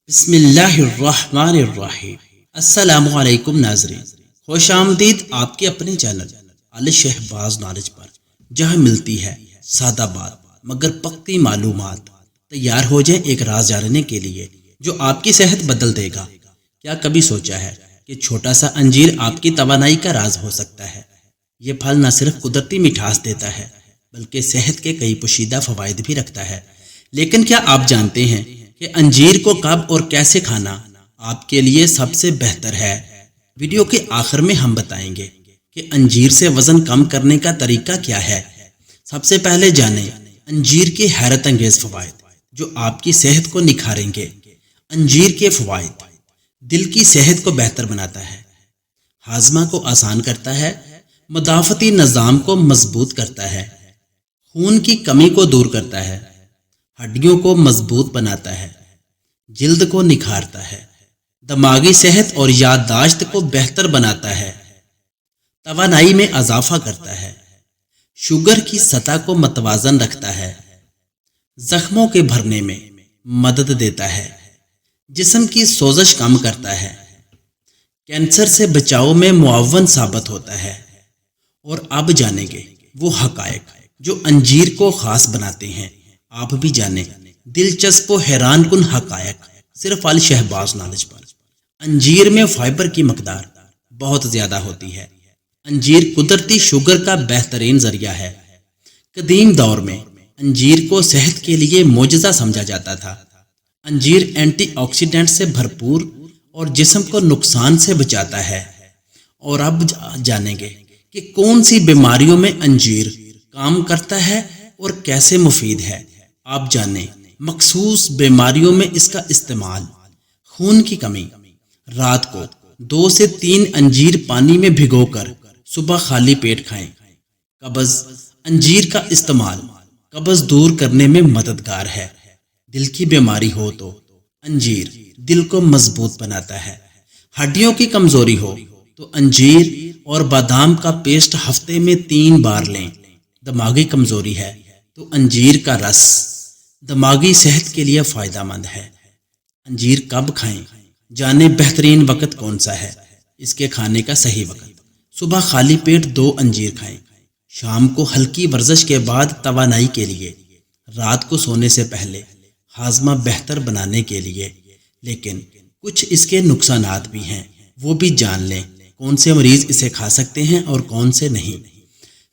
بسم اللہ الرحمن الرحیم۔ السلام علیکم ناظرین، خوش آمدید آپ کے اپنے چینل الشہباز نالج پر، جہاں ملتی ہے سادہ بات مگر پکی معلومات۔ تیار ہو جائیں ایک راز جاننے کے لیے جو آپ کی صحت بدل دے گا۔ کیا کبھی سوچا ہے کہ چھوٹا سا انجیر آپ کی توانائی کا راز ہو سکتا ہے؟ یہ پھل نہ صرف قدرتی مٹھاس دیتا ہے بلکہ صحت کے کئی پوشیدہ فوائد بھی رکھتا ہے۔ لیکن کیا آپ جانتے ہیں کہ انجیر کو کب اور کیسے کھانا آپ کے لیے سب سے بہتر ہے؟ ویڈیو کے آخر میں ہم بتائیں گے کہ انجیر سے وزن کم کرنے کا طریقہ کیا ہے۔ سب سے پہلے جانیں انجیر کے حیرت انگیز فوائد جو آپ کی صحت کو نکھاریں گے۔ انجیر کے فوائد: دل کی صحت کو بہتر بناتا ہے، ہاضمہ کو آسان کرتا ہے، مدافعتی نظام کو مضبوط کرتا ہے، خون کی کمی کو دور کرتا ہے، ہڈیوں کو مضبوط بناتا ہے، جلد کو نکھارتا ہے، دماغی صحت اور یادداشت کو بہتر بناتا ہے، توانائی میں اضافہ کرتا ہے، شوگر کی سطح کو متوازن رکھتا ہے، زخموں کے بھرنے میں مدد دیتا ہے، جسم کی سوزش کم کرتا ہے، کینسر سے بچاؤ میں معاون ثابت ہوتا ہے۔ اور اب جانیں گے وہ حقائق جو انجیر کو خاص بناتے ہیں۔ آپ بھی جانیں دلچسپ و حیران کن حقائق صرف الشہباز نالج پر۔ انجیر میں فائبر کی مقدار بہت زیادہ ہوتی ہے۔ انجیر قدرتی شوگر کا بہترین ذریعہ ہے۔ قدیم دور میں انجیر کو صحت کے لیے معجزہ سمجھا جاتا تھا۔ انجیر اینٹی آکسیڈنٹ سے بھرپور اور جسم کو نقصان سے بچاتا ہے۔ اور اب جانیں گے کہ کون سی بیماریوں میں انجیر کام کرتا ہے اور کیسے مفید ہے۔ آپ جانیں مخصوص بیماریوں میں اس کا استعمال۔ خون کی کمی: رات کو 2 سے 3 انجیر پانی میں بھگو کر صبح خالی پیٹ کھائیں۔ قبض: انجیر کا استعمال قبض دور کرنے میں مددگار ہے۔ دل کی بیماری ہو تو انجیر دل کو مضبوط بناتا ہے۔ ہڈیوں کی کمزوری ہو تو انجیر اور بادام کا پیسٹ ہفتے میں 3 بار لیں۔ دماغی کمزوری ہے تو انجیر کا رس دماغی صحت کے لیے فائدہ مند ہے۔ انجیر کب کھائیں؟ جانیں بہترین وقت کون سا ہے۔ اس کے کھانے کا صحیح وقت: صبح خالی پیٹ 2 انجیر کھائیں، شام کو ہلکی ورزش کے بعد توانائی کے لیے، رات کو سونے سے پہلے ہاضمہ بہتر بنانے کے لیے۔ لیکن کچھ اس کے نقصانات بھی ہیں، وہ بھی جان لیں۔ کون سے مریض اسے کھا سکتے ہیں اور کون سے نہیں۔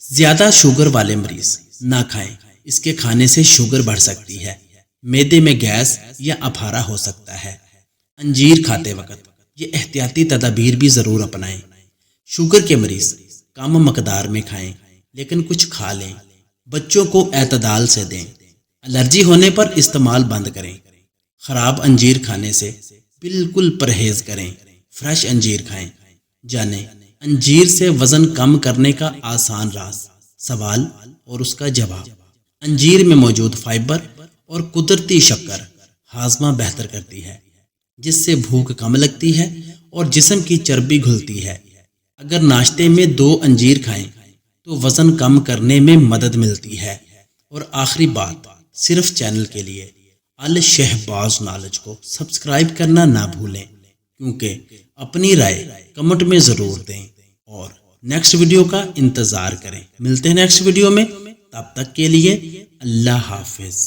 زیادہ شوگر والے مریض نہ کھائیں، اس کے کھانے سے شوگر بڑھ سکتی ہے، معدے میں گیس یا اپھارا ہو سکتا ہے۔ انجیر کھاتے وقت یہ احتیاطی تدابیر بھی ضرور اپنائیں۔ شوگر کے مریض کم مقدار میں کھائیں لیکن کچھ کھا لیں۔ بچوں کو اعتدال سے دیں۔ الرجی ہونے پر استعمال بند کریں۔ خراب انجیر کھانے سے بالکل پرہیز کریں، فریش انجیر کھائیں۔ جانیں انجیر سے وزن کم کرنے کا آسان راز، سوال اور اس کا جواب۔ انجیر میں موجود فائبر اور قدرتی شکر ہاضمہ بہتر کرتی ہے، جس سے بھوک کم لگتی ہے اور جسم کی چربی گھلتی ہے۔ اگر ناشتے میں 2 انجیر کھائیں تو وزن کم کرنے میں مدد ملتی ہے۔ اور آخری بات، صرف چینل کے لیے الشہباز نالج کو سبسکرائب کرنا نہ بھولیں، کیونکہ اپنی رائے کمنٹ میں ضرور دیں اور نیکسٹ ویڈیو کا انتظار کریں۔ ملتے ہیں نیکسٹ ویڈیو میں، تب تک کے لیے اللہ حافظ۔